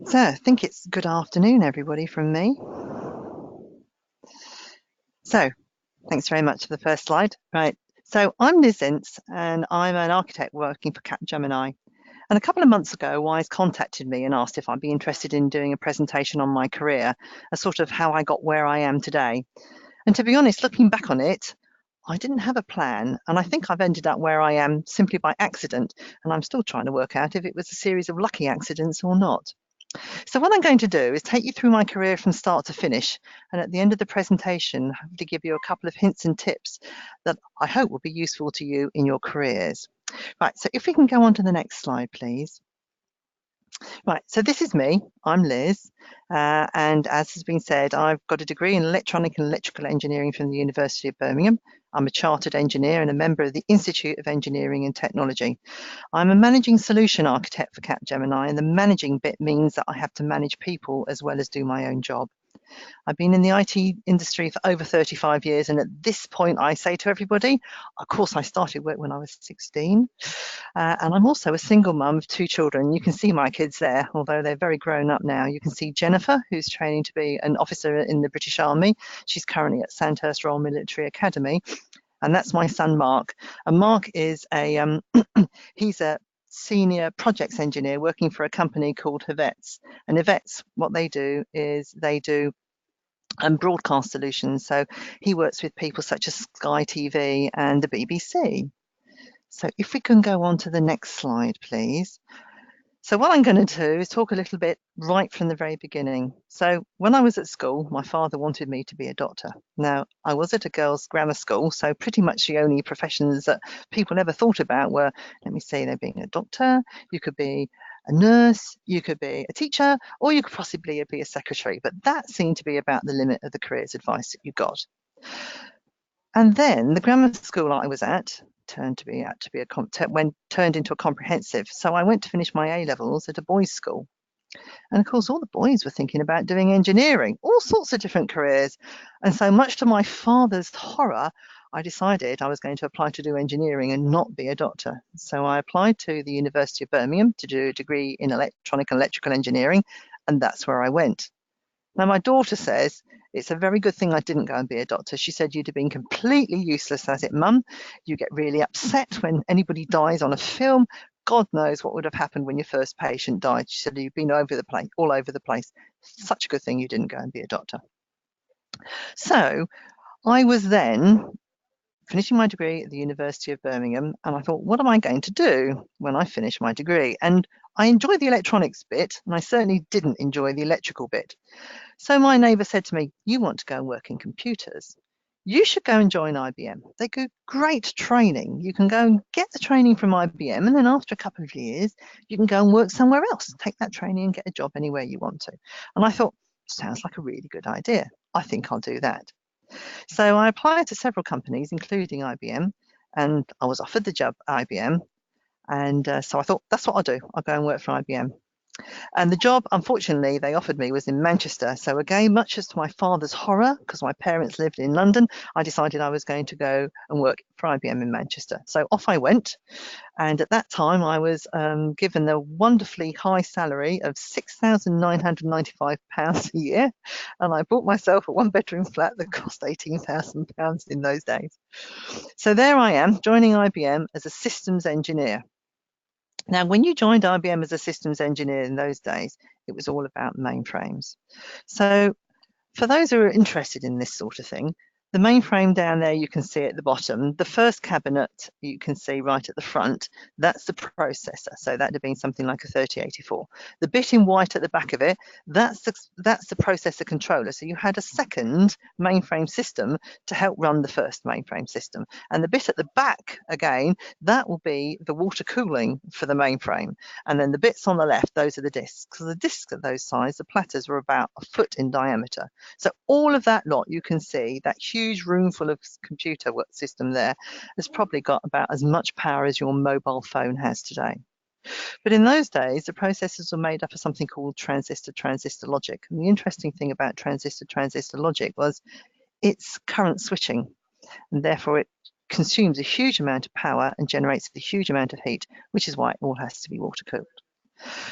So I think it's good afternoon, everybody, from me. So thanks very much for the first slide. Right. So I'm Liz Ince, and I'm an architect working for Capgemini. And a couple of months ago, Wise contacted me and asked if I'd be interested in doing a presentation on my career, a sort of how I got where I am today. And to be honest, looking back on it, I didn't have a plan, and I think I've ended up where I am simply by accident, and I'm still trying to work out if it was a series of lucky accidents or not. So what I'm going to do is take you through my career from start to finish, and at the end of the presentation, hopefully give you a couple of hints and tips that I hope will be useful to you in your careers. Right, so if we can go on to the next slide, please. Right, so this is me. I'm Liz, and as has been said, I've got a degree in electronic and electrical engineering from the University of Birmingham. I'm a chartered engineer and a member of the Institute of Engineering and Technology. I'm a managing solution architect for Capgemini, and the managing bit means that I have to manage people as well as do my own job. I've been in the IT industry for over 35 years, and at this point, I say to everybody, of course, I started work when I was 16, and I'm also a single mum of two children. You can see my kids there, although they're very grown up now. You can see Jennifer, who's training to be an officer in the British Army. She's currently at Sandhurst Royal Military Academy, and that's my son Mark. And Mark is a he's a senior projects engineer working for a company called Hevets. And Hevets, what they do is they do broadcast solutions. So he works with people such as Sky TV and the BBC. So if we can go on to the next slide, please. So what I'm going to do is talk a little bit right from the very beginning. So when I was at school, my father wanted me to be a doctor. Now, I was at a girls' grammar school, so pretty much the only professions that people ever thought about were, let me say, they're being a doctor, you could be a nurse, you could be a teacher, or you could possibly be a secretary. But that seemed to be about the limit of the careers advice that you got. And then the grammar school I was at turned turned into a comprehensive. So I went to finish my A levels at a boys' school. And of course, all the boys were thinking about doing engineering, all sorts of different careers. And so, much to my father's horror, I decided I was going to apply to do engineering and not be a doctor. So I applied to the University of Birmingham to do a degree in electronic and electrical engineering, and that's where I went. Now, my daughter says it's a very good thing I didn't go and be a doctor. She said, you'd have been completely useless as it, Mum. You get really upset when anybody dies on a film. God knows what would have happened when your first patient died. She said, you've been all over the place. Such a good thing you didn't go and be a doctor. So I was then finishing my degree at the University of Birmingham, and I thought, what am I going to do when I finish my degree? And I enjoyed the electronics bit, and I certainly didn't enjoy the electrical bit. So my neighbour said to me, you want to go and work in computers. You should go and join IBM. They give great training. You can go and get the training from IBM, and then after a couple of years, you can go and work somewhere else, take that training and get a job anywhere you want to. And I thought, sounds like a really good idea. I think I'll do that. So I applied to several companies, including IBM, and I was offered the job at IBM. And so I thought, that's what I'll do. I'll go and work for IBM. And the job, unfortunately, they offered me was in Manchester. So again, much as to my father's horror, because my parents lived in London, I decided I was going to go and work for IBM in Manchester. So off I went. And at that time, I was given the wonderfully high salary of £6,995 a year. And I bought myself a one-bedroom flat that cost £18,000 in those days. So there I am, joining IBM as a systems engineer. Now, when you joined IBM as a systems engineer in those days, it was all about mainframes. So for those who are interested in this sort of thing, the mainframe down there you can see at the bottom, the first cabinet you can see right at the front, that's the processor. So that would have been something like a 3084. The bit in white at the back of it, that's the processor controller. So you had a second mainframe system to help run the first mainframe system. And the bit at the back, again, that will be the water cooling for the mainframe. And then the bits on the left, those are the disks. So the disks are those size, the platters were about a foot in diameter. So all of that lot, you can see that huge room full of computer system there has probably got about as much power as your mobile phone has today. But in those days, the processors were made up of something called transistor logic. And the interesting thing about transistor logic was it's current switching, and therefore it consumes a huge amount of power and generates a huge amount of heat, which is why it all has to be water cooled.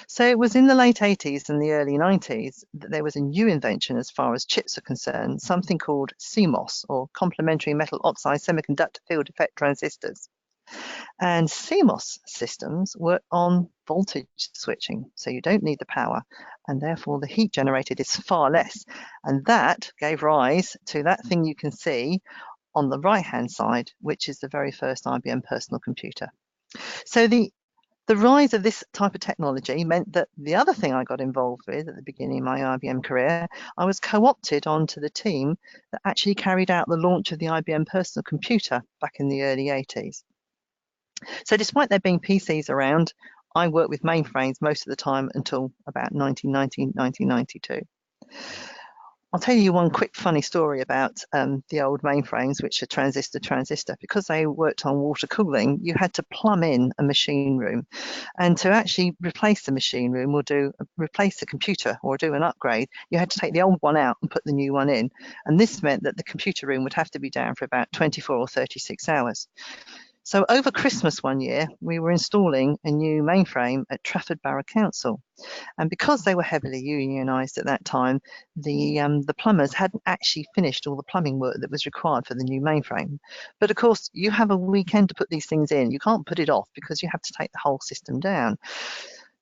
So it was in the late 80s and the early 90s that there was a new invention as far as chips are concerned, something called CMOS, or complementary metal oxide semiconductor field effect transistors. And CMOS systems work on voltage switching, so you don't need the power, and therefore the heat generated is far less. And that gave rise to that thing you can see on the right-hand side, which is the very first IBM personal computer. So the rise of this type of technology meant that the other thing I got involved with at the beginning of my IBM career, I was co-opted onto the team that actually carried out the launch of the IBM personal computer back in the early 80s. So despite there being PCs around, I worked with mainframes most of the time until about 1990, 1992. I'll tell you one quick funny story about the old mainframes, which are transistor. Because they worked on water cooling, you had to plumb in a machine room. And to actually replace the machine room or replace the computer or do an upgrade, you had to take the old one out and put the new one in. And this meant that the computer room would have to be down for about 24 or 36 hours. So over Christmas one year, we were installing a new mainframe at Trafford Borough Council. And because they were heavily unionised at that time, the plumbers hadn't actually finished all the plumbing work that was required for the new mainframe. But of course, you have a weekend to put these things in. You can't put it off because you have to take the whole system down.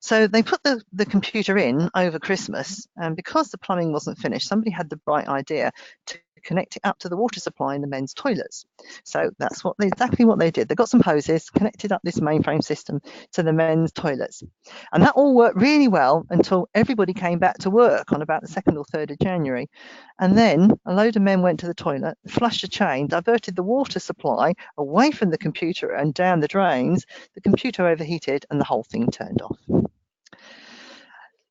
So they put the computer in over Christmas, and because the plumbing wasn't finished, somebody had the bright idea to connect it up to the water supply in the men's toilets. So that's exactly what they did. They got some hoses, connected up this mainframe system to the men's toilets. And that all worked really well until everybody came back to work on about the 2nd or 3rd of January. And then a load of men went to the toilet, flushed a chain, diverted the water supply away from the computer and down the drains. The computer overheated and the whole thing turned off.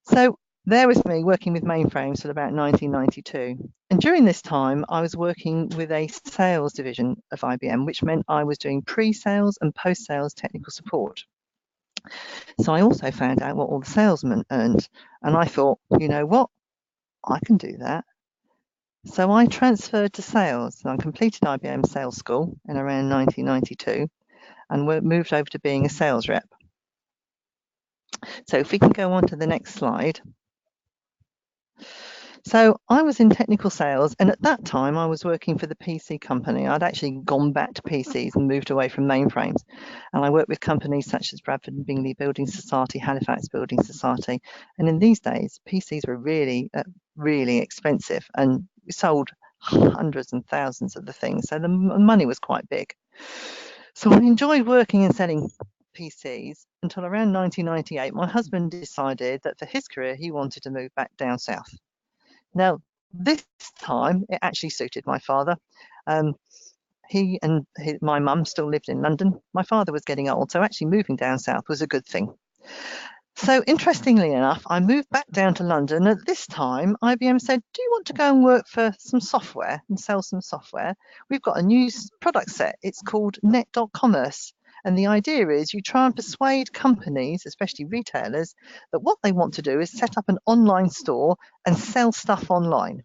So there was me working with mainframes till about 1992. And during this time, I was working with a sales division of IBM, which meant I was doing pre-sales and post-sales technical support. So I also found out what all the salesmen earned. And I thought, you know what? I can do that. So I transferred to sales and I completed IBM sales school in around 1992 and moved over to being a sales rep. So if we can go on to the next slide. So I was in technical sales, and at that time I was working for the PC company. I'd actually gone back to PCs and moved away from mainframes. And I worked with companies such as Bradford and Bingley Building Society, Halifax Building Society. And in these days, PCs were really, really expensive, and we sold hundreds and thousands of the things. So the money was quite big. So I enjoyed working and selling PCs until around 1998. My husband decided that for his career, he wanted to move back down south. Now, this time, it actually suited my father. He and my mum still lived in London. My father was getting old, so actually moving down south was a good thing. So interestingly enough, I moved back down to London. At this time, IBM said, do you want to go and work for some software and sell some software? We've got a new product set. It's called Net.Commerce. And the idea is you try and persuade companies, especially retailers, that what they want to do is set up an online store and sell stuff online.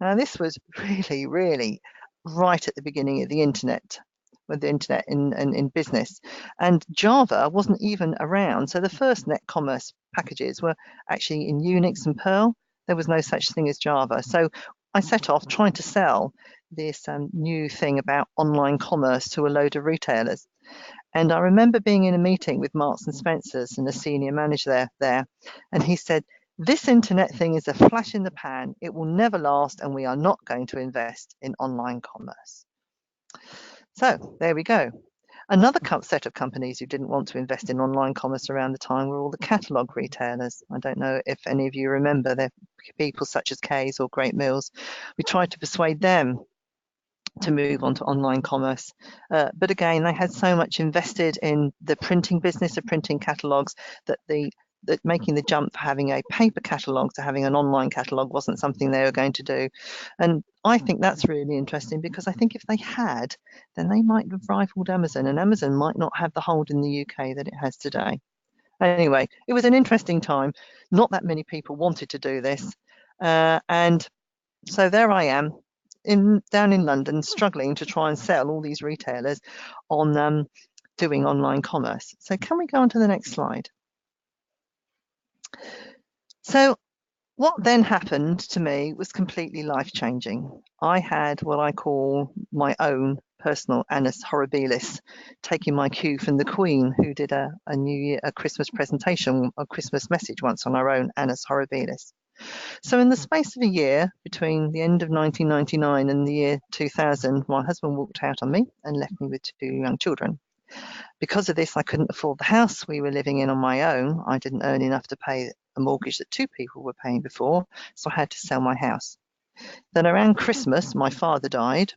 Now, this was really, really right at the beginning of the internet, with the internet in business. And Java wasn't even around. So the first Net.Commerce packages were actually in Unix and Perl. There was no such thing as Java. So I set off trying to sell this new thing about online commerce to a load of retailers. And I remember being in a meeting with Marks and Spencer's and a senior manager there, and he said, this internet thing is a flash in the pan. It will never last, and we are not going to invest in online commerce. So there we go. Another set of companies who didn't want to invest in online commerce around the time were all the catalogue retailers. I don't know if any of you remember, they're people such as Kay's or Great Mills. We tried to persuade them to move on to online commerce. But again, they had so much invested in the printing business of printing catalogues that making the jump for having a paper catalogue to having an online catalogue wasn't something they were going to do. And I think that's really interesting, because I think if they had, then they might have rivaled Amazon, and Amazon might not have the hold in the UK that it has today. Anyway, it was an interesting time. Not that many people wanted to do this. And so there I am down in London, struggling to try and sell all these retailers on doing online commerce. So can we go on to the next slide? So what then happened to me was completely life-changing. I had what I call my own personal annus horribilis, taking my cue from the Queen, who did a Christmas presentation, a Christmas message once on her own annus horribilis. So in the space of a year, between the end of 1999 and the year 2000, my husband walked out on me and left me with 2 young children. Because of this, I couldn't afford the house we were living in on my own. I didn't earn enough to pay a mortgage that 2 people were paying before, so I had to sell my house. Then around Christmas, my father died.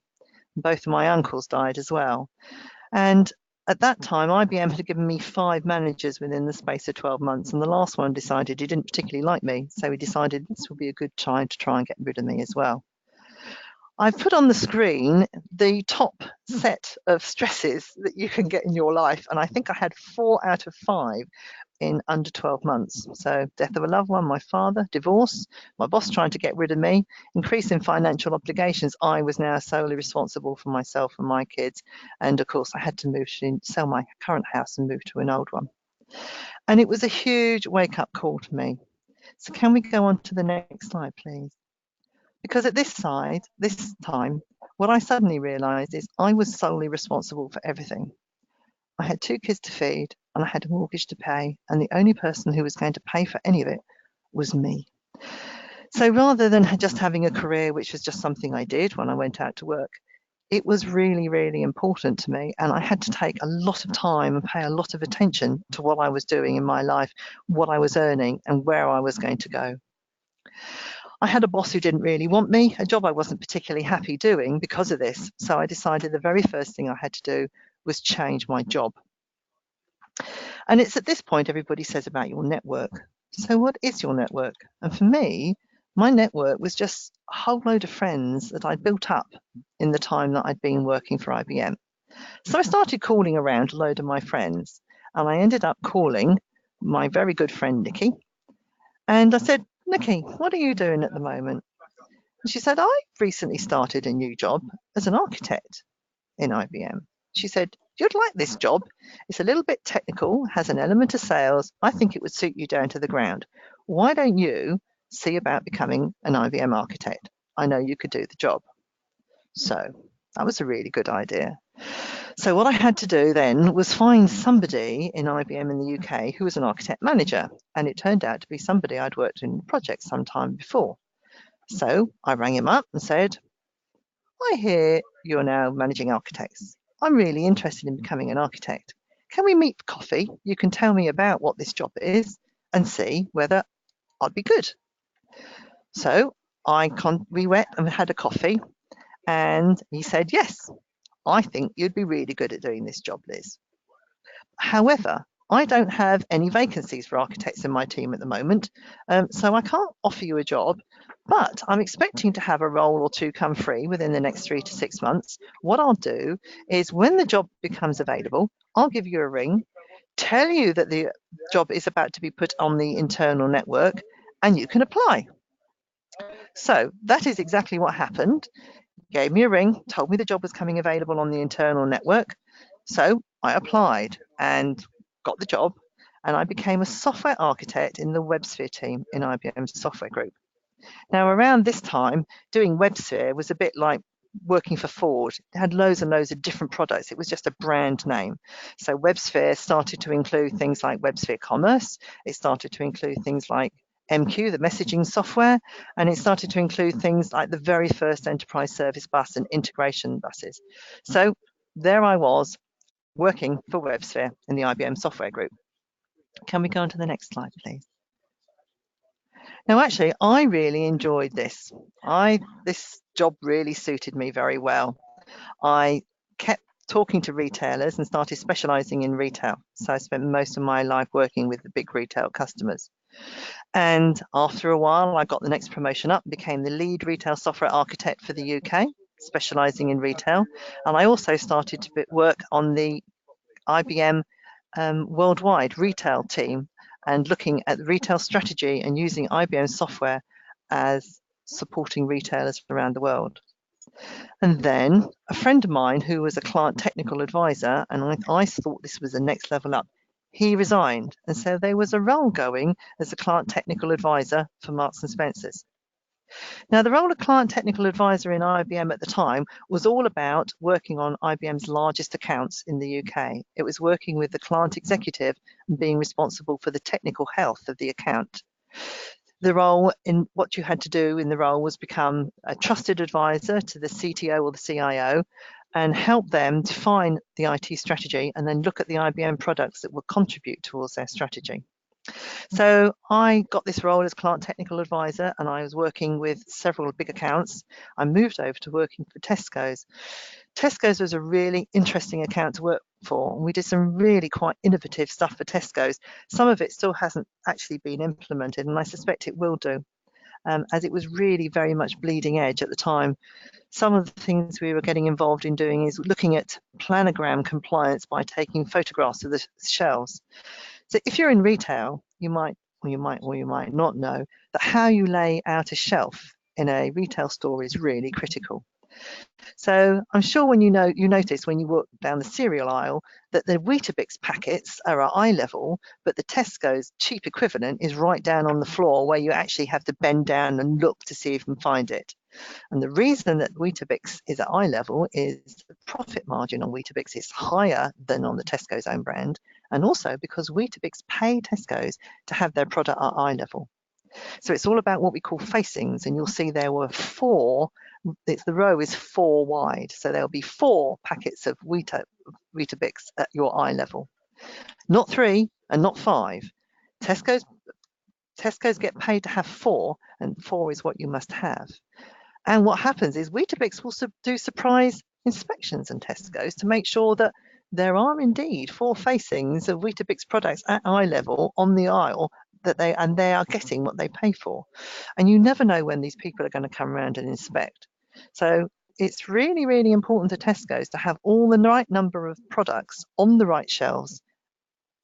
Both of my uncles died as well. And at that time, IBM had given me 5 managers within the space of 12 months, and the last one decided he didn't particularly like me, so he decided this would be a good time to try and get rid of me as well. I've put on the screen the top set of stresses that you can get in your life, and I think I had 4 out of 5 in under 12 months. So death of a loved one, my father, divorce, my boss trying to get rid of me, increase in financial obligations. I was now solely responsible for myself and my kids. And of course, I had to sell my current house and move to an old one. And it was a huge wake-up call to me. So can we go on to the next slide, please? Because at this time, what I suddenly realized is I was solely responsible for everything. I had 2 kids to feed and I had a mortgage to pay, and the only person who was going to pay for any of it was me. So rather than just having a career, which was just something I did when I went out to work, it was really, really important to me. And I had to take a lot of time and pay a lot of attention to what I was doing in my life, what I was earning, and where I was going to go. I had a boss who didn't really want me, a job I wasn't particularly happy doing because of this. So I decided the very first thing I had to do was change my job. And it's at this point everybody says about your network. So what is your network? And for me, my network was just a whole load of friends that I'd built up in the time that I'd been working for IBM. So I started calling around a load of my friends, and I ended up calling my very good friend, Nikki. And I said, Nikki, what are you doing at the moment? And she said, I recently started a new job as an architect in IBM. She said, you'd like this job. It's a little bit technical, has an element of sales. I think it would suit you down to the ground. Why don't you see about becoming an IBM architect? I know you could do the job. So that was a really good idea. So what I had to do then was find somebody in IBM in the UK who was an architect manager. And it turned out to be somebody I'd worked in projects some time before. So I rang him up and said, I hear you're now managing architects. I'm really interested in becoming an architect. Can we meet for coffee? You can tell me about what this job is and see whether I'd be good. So we went and had a coffee, and he said, yes, I think you'd be really good at doing this job, Liz. However, I don't have any vacancies for architects in my team at the moment, so I can't offer you a job, but I'm expecting to have a role or 2 come free within the next 3 to 6 months. What I'll do is when the job becomes available, I'll give you a ring, tell you that the job is about to be put on the internal network, and you can apply. So that is exactly what happened. He gave me a ring, told me the job was coming available on the internal network. So I applied and got the job, and I became a software architect in the WebSphere team in IBM's software group. Now, around this time, doing WebSphere was a bit like working for Ford. It had loads and loads of different products. It was just a brand name. So WebSphere started to include things like WebSphere Commerce. It started to include things like MQ, the messaging software, and it started to include things like the very first enterprise service bus and integration buses. So there I was working for WebSphere in the IBM software group. Can we go on to the next slide, please? Now, actually, I really enjoyed this. This job really suited me very well. I kept talking to retailers and started specializing in retail. So I spent most of my life working with the big retail customers. And after a while, I got the next promotion up, became the lead retail software architect for the UK, specializing in retail. And I also started to work on the IBM worldwide retail team and looking at the retail strategy and using IBM software as supporting retailers around the world. And then a friend of mine who was a client technical advisor, and I thought this was the next level up, he resigned, and so there was a role going as a client technical advisor for Marks and Spencer's. Now, the role of client technical advisor in IBM at the time was all about working on IBM's largest accounts in the UK. It was working with the client executive and being responsible for the technical health of the account. The role in what you had to do in the role was become a trusted advisor to the CTO or the CIO and help them define the IT strategy and then look at the IBM products that would contribute towards their strategy. So I got this role as client technical advisor, and I was working with several big accounts. I moved over to working for Tesco's. Tesco's was a really interesting account to work for, and we did some really quite innovative stuff for Tesco's. Some of it still hasn't actually been implemented, and I suspect it will do, as it was really very much bleeding edge at the time. Some of the things we were getting involved in doing is looking at planogram compliance by taking photographs of the shelves. So if you're in retail, you might not know that how you lay out a shelf in a retail store is really critical. So I'm sure when you notice when you walk down the cereal aisle that the Weetabix packets are at eye level, but the Tesco's cheap equivalent is right down on the floor where you actually have to bend down and look to see if you can find it. And the reason that Weetabix is at eye level is the profit margin on Weetabix is higher than on the Tesco's own brand, and also because Weetabix pay Tesco's to have their product at eye level. So it's all about what we call facings, and you'll see there were four. The row is 4 wide, so there'll be 4 packets of Weetabix at your eye level, not 3 and not 5. Tesco's get paid to have 4, and 4 is what you must have. And what happens is Weetabix will do surprise inspections in Tesco's to make sure that there are indeed 4 facings of Weetabix products at eye level on the aisle that they are getting what they pay for. And you never know when these people are going to come around and inspect. So it's really, really important to Tesco's to have all the right number of products on the right shelves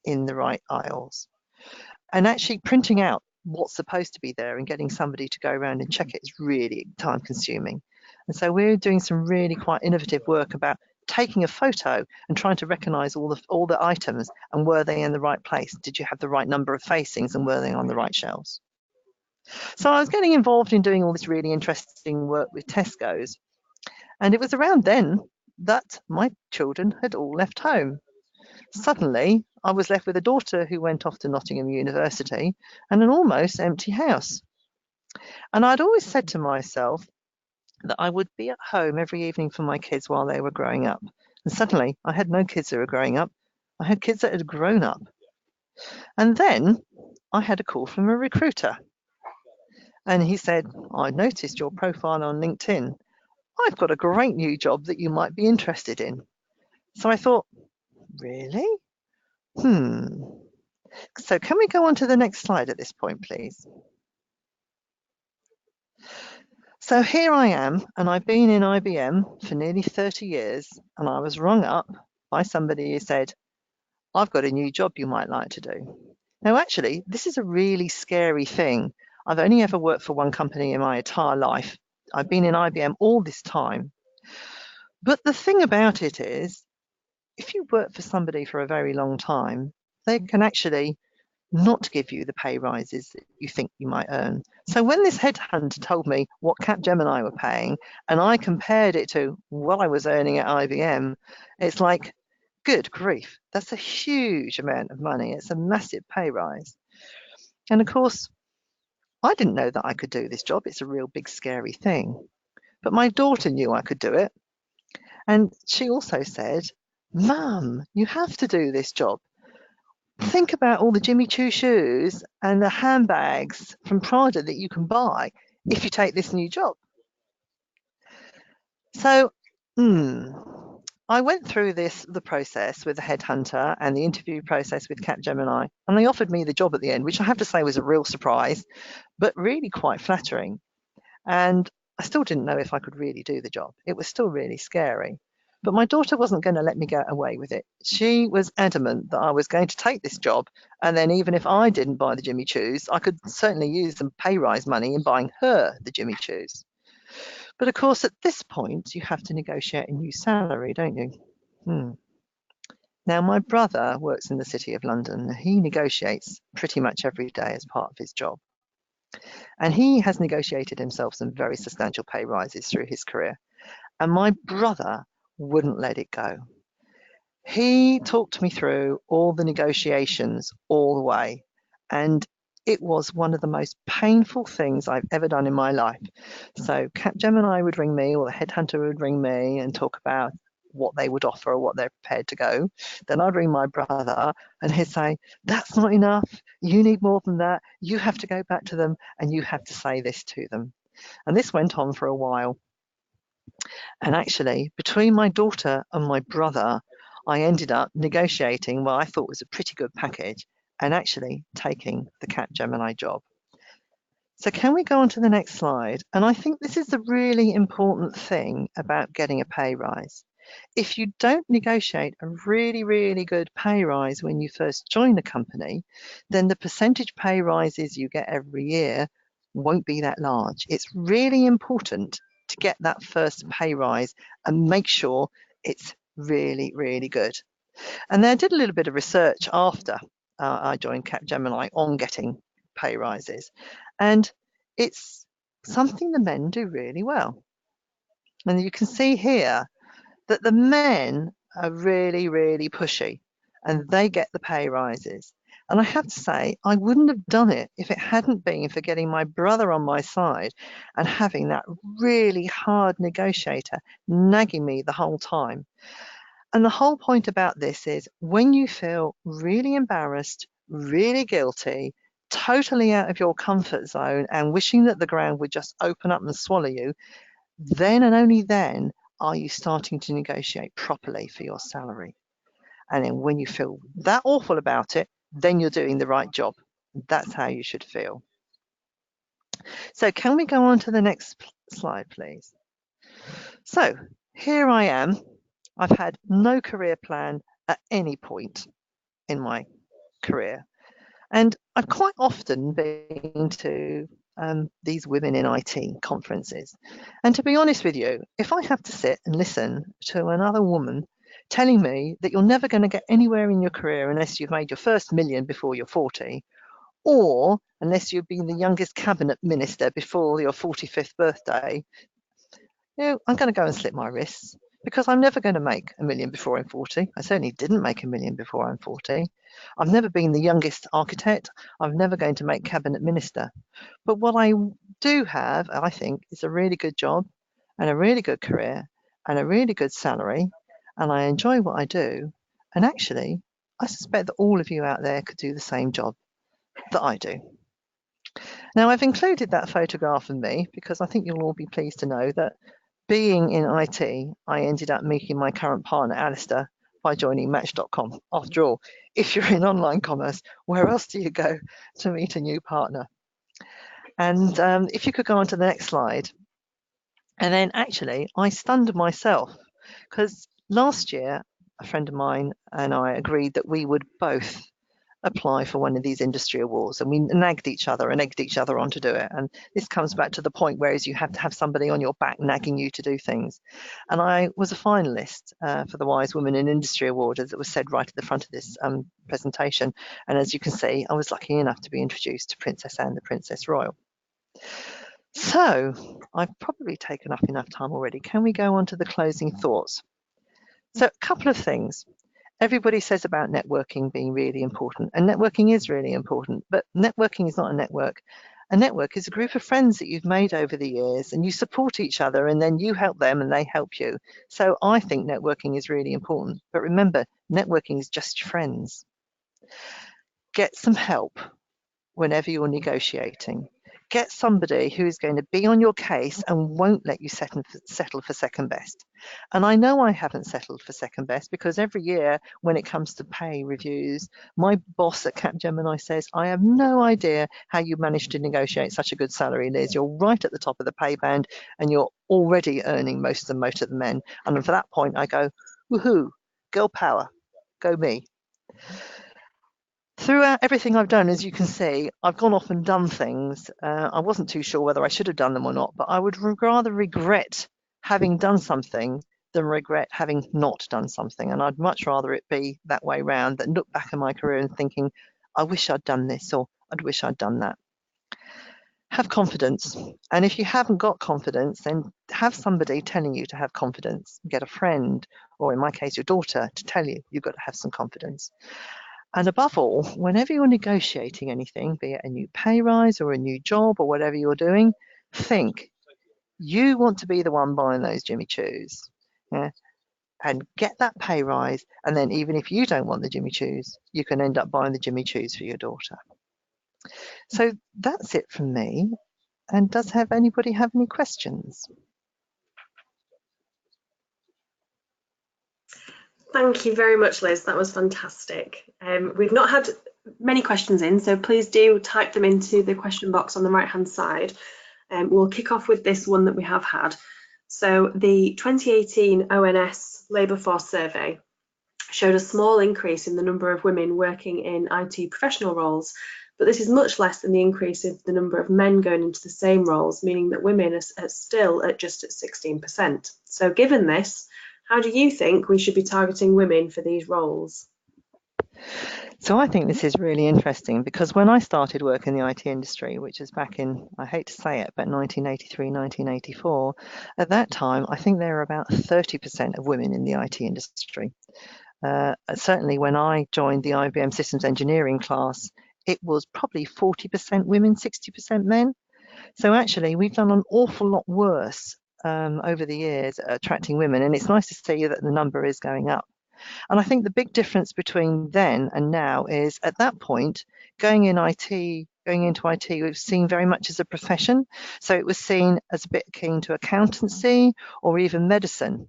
in the right aisles. And actually printing out what's supposed to be there and getting somebody to go around and check it is really time consuming. And so we're doing some really quite innovative work about taking a photo and trying to recognize all the items and were they in the right place? Did you have the right number of facings and were they on the right shelves? So I was getting involved in doing all this really interesting work with Tesco's. And it was around then that my children had all left home. Suddenly, I was left with a daughter who went off to Nottingham University and an almost empty house. And I'd always said to myself that I would be at home every evening for my kids while they were growing up. And suddenly, I had no kids who were growing up. I had kids that had grown up. And then I had a call from a recruiter. And he said, I noticed your profile on LinkedIn. I've got a great new job that you might be interested in. So I thought, really? So can we go on to the next slide at this point, please? So here I am, and I've been in IBM for nearly 30 years, and I was rung up by somebody who said, I've got a new job you might like to do. Now, actually, this is a really scary thing. I've only ever worked for one company in my entire life. I've been in IBM all this time. But the thing about it is, if you work for somebody for a very long time, they can actually not give you the pay rises that you think you might earn. So when this headhunter told me what Capgemini were paying, and I compared it to what I was earning at IBM, it's like, good grief, that's a huge amount of money. It's a massive pay rise. And of course, I didn't know that I could do this job. It's a real big, scary thing. But my daughter knew I could do it. And she also said, Mum, you have to do this job. Think about all the Jimmy Choo shoes and the handbags from Prada that you can buy if you take this new job. So I went through the process with the headhunter and the interview process with Capgemini, and they offered me the job at the end, which I have to say was a real surprise, but really quite flattering. And I still didn't know if I could really do the job. It was still really scary. But my daughter wasn't going to let me get away with it. She was adamant that I was going to take this job. And then even if I didn't buy the Jimmy Choos, I could certainly use some pay rise money in buying her the Jimmy Choos. But of course, at this point, you have to negotiate a new salary, don't you? Now, my brother works in the City of London. He negotiates pretty much every day as part of his job. And he has negotiated himself some very substantial pay rises through his career. And my brother wouldn't let it go. He talked me through all the negotiations all the way. And it was one of the most painful things I've ever done in my life. So Capgemini would ring me, or the headhunter would ring me and talk about what they would offer or what they're prepared to go. Then I'd ring my brother and he'd say, that's not enough. You need more than that. You have to go back to them and you have to say this to them. And this went on for a while. And actually, between my daughter and my brother, I ended up negotiating what I thought was a pretty good package and actually taking the Capgemini job. So can we go on to the next slide? And I think this is the really important thing about getting a pay rise. If you don't negotiate a really, really good pay rise when you first join a company, then the percentage pay rises you get every year won't be that large. It's really important to get that first pay rise and make sure it's really, really good. And then I did a little bit of research after I joined Capgemini on getting pay rises. And it's something the men do really well. And you can see here that the men are really, really pushy and they get the pay rises. And I have to say, I wouldn't have done it if it hadn't been for getting my brother on my side and having that really hard negotiator nagging me the whole time. And the whole point about this is when you feel really embarrassed, really guilty, totally out of your comfort zone and wishing that the ground would just open up and swallow you, then and only then are you starting to negotiate properly for your salary. And then when you feel that awful about it, then you're doing the right job. That's how you should feel. So can we go on to the next slide, please? So here I am. I've had no career plan at any point in my career. And I've quite often been to these women in IT conferences. And to be honest with you, if I have to sit and listen to another woman telling me that you're never going to get anywhere in your career unless you've made your first million before you're 40, or unless you've been the youngest cabinet minister before your 45th birthday, I'm going to go and slip my wrists because I'm never going to make a million before I'm 40. I certainly didn't make a million before I'm 40. I've never been the youngest architect. I'm never going to make cabinet minister. But what I do have, I think, is a really good job and a really good career and a really good salary. And I enjoy what I do. And actually, I suspect that all of you out there could do the same job that I do. Now, I've included that photograph of me because I think you'll all be pleased to know that being in IT, I ended up meeting my current partner, Alistair, by joining Match.com. After all, if you're in online commerce, where else do you go to meet a new partner? And if you could go on to the next slide. And then actually, I stunned myself because last year, a friend of mine and I agreed that we would both apply for one of these industry awards, and we nagged each other and egged each other on to do it. And this comes back to the point where you have to have somebody on your back nagging you to do things. And I was a finalist for the Wise Women in Industry Award, as it was said right at the front of this presentation. And as you can see, I was lucky enough to be introduced to Princess Anne, the Princess Royal. So I've probably taken up enough time already. Can we go on to the closing thoughts? So a couple of things. Everybody says about networking being really important, and networking is really important, but networking is not a network. A network is a group of friends that you've made over the years, and you support each other, and then you help them and they help you. So I think networking is really important. But remember, networking is just your friends. Get some help whenever you're negotiating. Get somebody who is going to be on your case and won't let you settle for second best. And I know I haven't settled for second best because every year when it comes to pay reviews, my boss at Capgemini says, I have no idea how you managed to negotiate such a good salary, Liz. You're right at the top of the pay band and you're already earning most of the men. And for that point, I go, woohoo, girl power, go me. Throughout everything I've done, as you can see, I've gone off and done things. I wasn't too sure whether I should have done them or not, but I would rather regret having done something than regret having not done something. And I'd much rather it be that way round, than look back at my career and thinking, I wish I'd done this, or I'd wish I'd done that. Have confidence. And if you haven't got confidence, then have somebody telling you to have confidence. Get a friend, or in my case, your daughter, to tell you you've got to have some confidence. And above all, whenever you're negotiating anything, be it a new pay rise or a new job or whatever you're doing, think you want to be the one buying those Jimmy Choos. Yeah? And get that pay rise. And then even if you don't want the Jimmy Choos, you can end up buying the Jimmy Choos for your daughter. So that's it from me. And does anybody have any questions? Thank you very much, Liz. That was fantastic. We've not had many questions in, so please do type them into the question box on the right-hand side. We'll kick off with this one that we have had. So the 2018 ONS Labour Force Survey showed a small increase in the number of women working in IT professional roles, but this is much less than the increase in the number of men going into the same roles, meaning that women are still just at 16%. So given this, how do you think we should be targeting women for these roles? So I think this is really interesting, because when I started work in the IT industry, which is back in, I hate to say it, but 1983, 1984, at that time, I think there were about 30% of women in the IT industry. Certainly when I joined the IBM Systems Engineering class, it was probably 40% women, 60% men. So actually, we've done an awful lot worse over the years at attracting women, and it's nice to see that the number is going up. And I think the big difference between then and now is, at that point, going into IT was seen very much as a profession. So it was seen as a bit akin to accountancy or even medicine.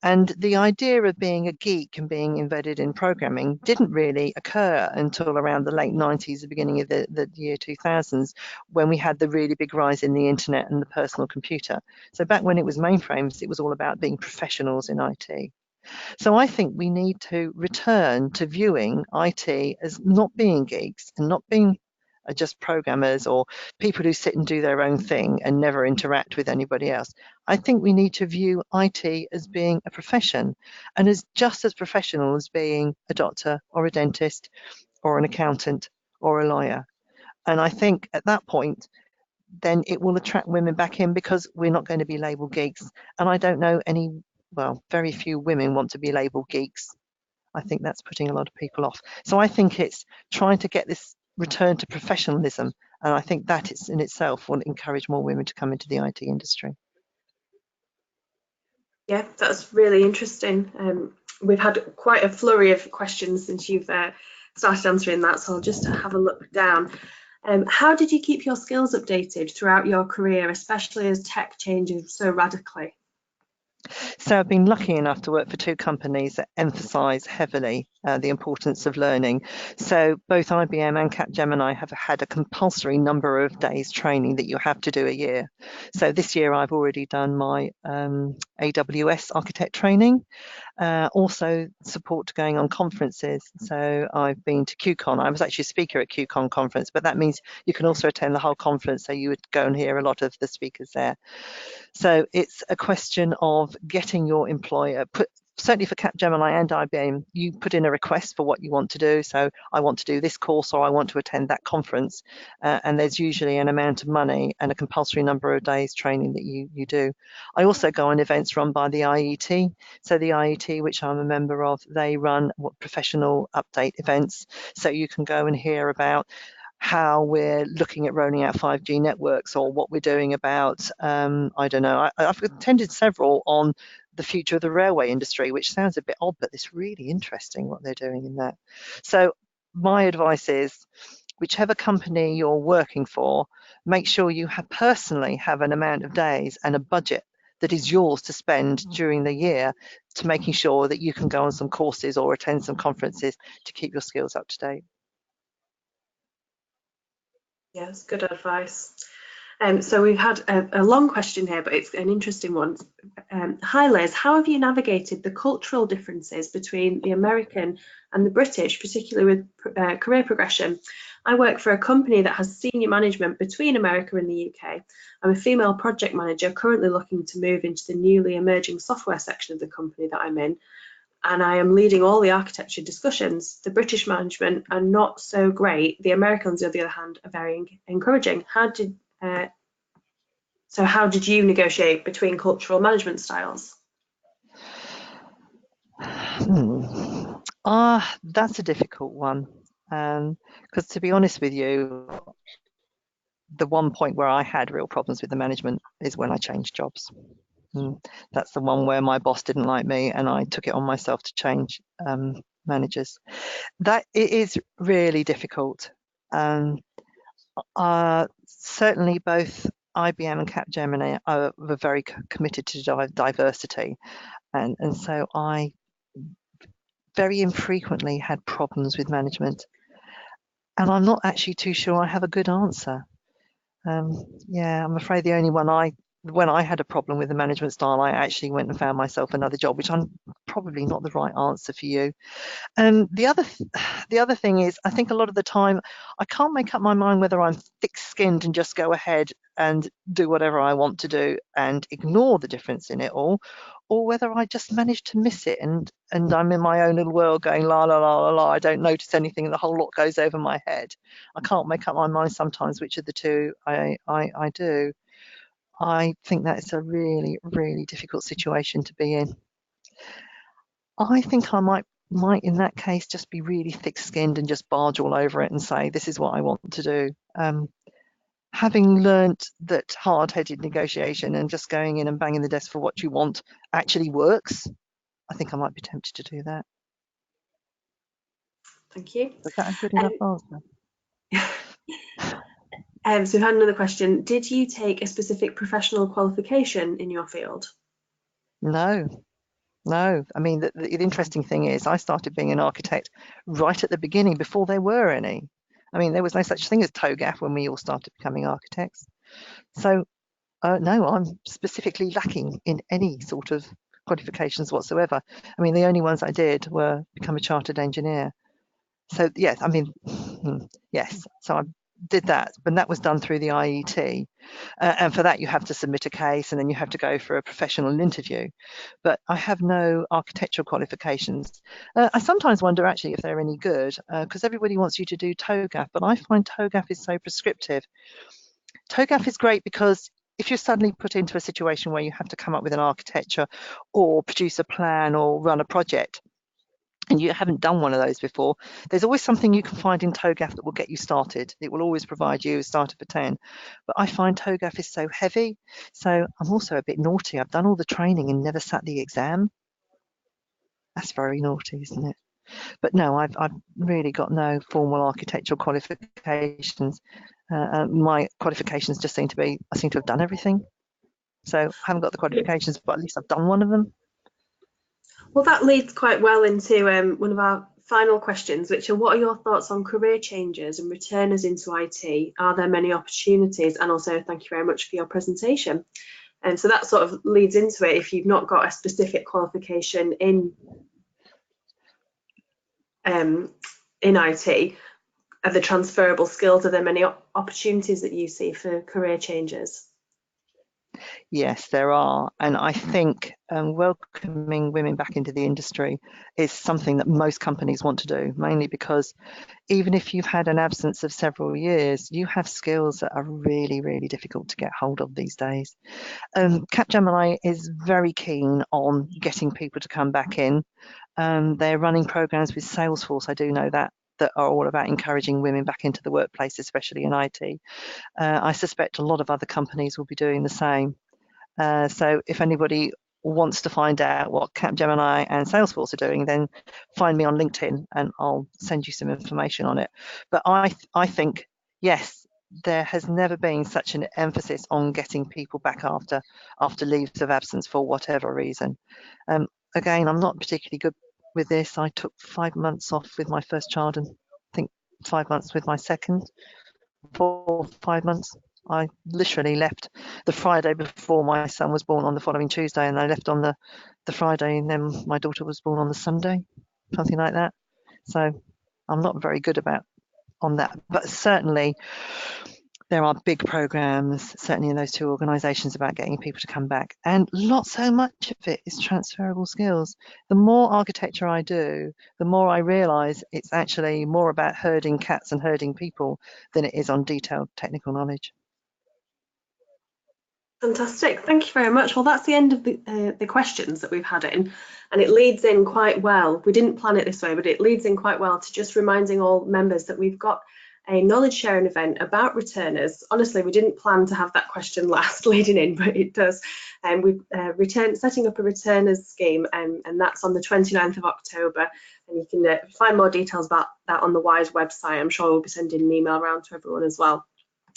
And the idea of being a geek and being embedded in programming didn't really occur until around the late 90s, the beginning of the year 2000s, when we had the really big rise in the internet and the personal computer. So back when it was mainframes, it was all about being professionals in IT. So I think we need to return to viewing IT as not being geeks and not being just programmers or people who sit and do their own thing and never interact with anybody else. I think we need to view IT as being a profession, and as just as professional as being a doctor or a dentist or an accountant or a lawyer. And I think at that point, then it will attract women back in, because we're not going to be labelled geeks. And I don't know very few women want to be labelled geeks. I think that's putting a lot of people off. So I think it's trying to get this return to professionalism. And I think that in itself will encourage more women to come into the IT industry. Yeah, that's really interesting. We've had quite a flurry of questions since you've started answering that, so I'll just have a look down. How did you keep your skills updated throughout your career, especially as tech changes so radically? So I've been lucky enough to work for two companies that emphasise heavily the importance of learning. So both IBM and Capgemini have had a compulsory number of days training that you have to do a year. So this year I've already done my AWS architect training. Also support to going on conferences. So I've been to QCon. I was actually a speaker at QCon conference, but that means you can also attend the whole conference. So you would go and hear a lot of the speakers there. So it's a question of getting your employer, certainly for Capgemini and IBM, you put in a request for what you want to do. So I want to do this course, or I want to attend that conference. And there's usually an amount of money and a compulsory number of days training that you do. I also go on events run by the IET. So the IET, which I'm a member of, they run professional update events. So you can go and hear about how we're looking at rolling out 5G networks, or what we're doing about, I don't know, I've attended several on the future of the railway industry, which sounds a bit odd, but it's really interesting what they're doing in that. So my advice is, whichever company you're working for, make sure you personally have an amount of days and a budget that is yours to spend during the year to making sure that you can go on some courses or attend some conferences to keep your skills up to date. Yes, good advice. So we've had a long question here, but it's an interesting one. Hi Liz, how have you navigated the cultural differences between the American and the British, particularly with career progression? I work for a company that has senior management between America and the UK. I'm a female project manager currently looking to move into the newly emerging software section of the company that I'm in, and I am leading all the architecture discussions. The British management are not so great. The Americans, on the other hand, are very encouraging. How did you negotiate between cultural management styles? That's a difficult one. Because to be honest with you, the one point where I had real problems with the management is when I changed jobs. That's the one where my boss didn't like me and I took it on myself to change managers. That it is really difficult. Certainly both IBM and Capgemini were very committed to diversity, and so I very infrequently had problems with management, and I'm not actually too sure I have a good answer. Yeah, I'm afraid the only one when I had a problem with the management style, I actually went and found myself another job, which I'm probably not the right answer for you. And the other thing is, I think a lot of the time I can't make up my mind whether I'm thick-skinned and just go ahead and do whatever I want to do and ignore the difference in it all, or whether I just manage to miss it and I'm in my own little world going la la la la la. I don't notice anything and the whole lot goes over my head. I can't make up my mind sometimes which of the two I do. I think that is a really, really difficult situation to be in. I think I might in that case just be really thick-skinned and just barge all over it and say this is what I want to do. Having learnt that hard-headed negotiation and just going in and banging the desk for what you want actually works, I think I might be tempted to do that. Thank you. Was that a good enough answer? So we've had another question. Did you take a specific professional qualification in your field? No. I mean, the interesting thing is I started being an architect right at the beginning before there were any. I mean, there was no such thing as TOGAF when we all started becoming architects. So no, I'm specifically lacking in any sort of qualifications whatsoever. I mean, the only ones I did were become a chartered engineer. So yes, I mean, yes. So I did that, but that was done through the IET. And for that, you have to submit a case and then you have to go for a professional interview. But I have no architectural qualifications. I sometimes wonder actually if they're any good because everybody wants you to do TOGAF, but I find TOGAF is so prescriptive. TOGAF is great because if you're suddenly put into a situation where you have to come up with an architecture or produce a plan or run a project, and you haven't done one of those before, there's always something you can find in TOGAF that will get you started. It will always provide you a starter for 10. But I find TOGAF is so heavy. So I'm also a bit naughty. I've done all the training and never sat the exam. That's very naughty, isn't it? But no, I've really got no formal architectural qualifications. My qualifications just seem to be, I seem to have done everything. So I haven't got the qualifications, but at least I've done one of them. Well, that leads quite well into one of our final questions, which are what are your thoughts on career changes and returners into IT? Are there many opportunities? And also, thank you very much for your presentation. And so that sort of leads into it. If you've not got a specific qualification in IT, are the transferable skills, are there many opportunities that you see for career changes? Yes, there are. And I think welcoming women back into the industry is something that most companies want to do, mainly because even if you've had an absence of several years, you have skills that are really, really difficult to get hold of these days. Capgemini is very keen on getting people to come back in. They're running programs with Salesforce, I do know that are all about encouraging women back into the workplace, especially in IT. I suspect a lot of other companies will be doing the same. So if anybody wants to find out what Capgemini and Salesforce are doing, then find me on LinkedIn and I'll send you some information on it. But I think, yes, there has never been such an emphasis on getting people back after leaves of absence for whatever reason. Again, I'm not particularly good with this. I took 5 months off with my first child and I think 5 months with my second, 4 or 5 months. I literally left the Friday before my son was born on the following Tuesday, and I left on the Friday, and then my daughter was born on the Sunday, something like that. So I'm not very good on that, but certainly there are big programs, certainly in those two organisations, about getting people to come back, and so much of it is transferable skills. The more architecture I do, the more I realise it's actually more about herding cats and herding people than it is on detailed technical knowledge. Fantastic, thank you very much. Well, that's the end of the questions that we've had in, and it leads in quite well. We didn't plan it this way, but it leads in quite well to just reminding all members that we've got a knowledge sharing event about returners. Honestly, we didn't plan to have that question last leading in, but it does. And we've setting up a returners scheme, and that's on the 29th of October. And you can find more details about that on the WISE website. I'm sure we'll be sending an email around to everyone as well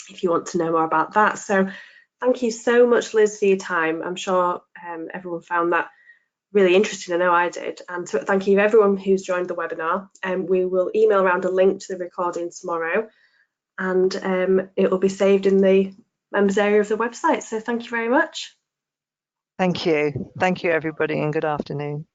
if you want to know more about that. So thank you so much, Liz, for your time. I'm sure everyone found that really interesting. I know I did. And thank you everyone who's joined the webinar. We will email around a link to the recording tomorrow, and it will be saved in the members area of the website. So thank you very much. Thank you. Thank you, everybody, and good afternoon.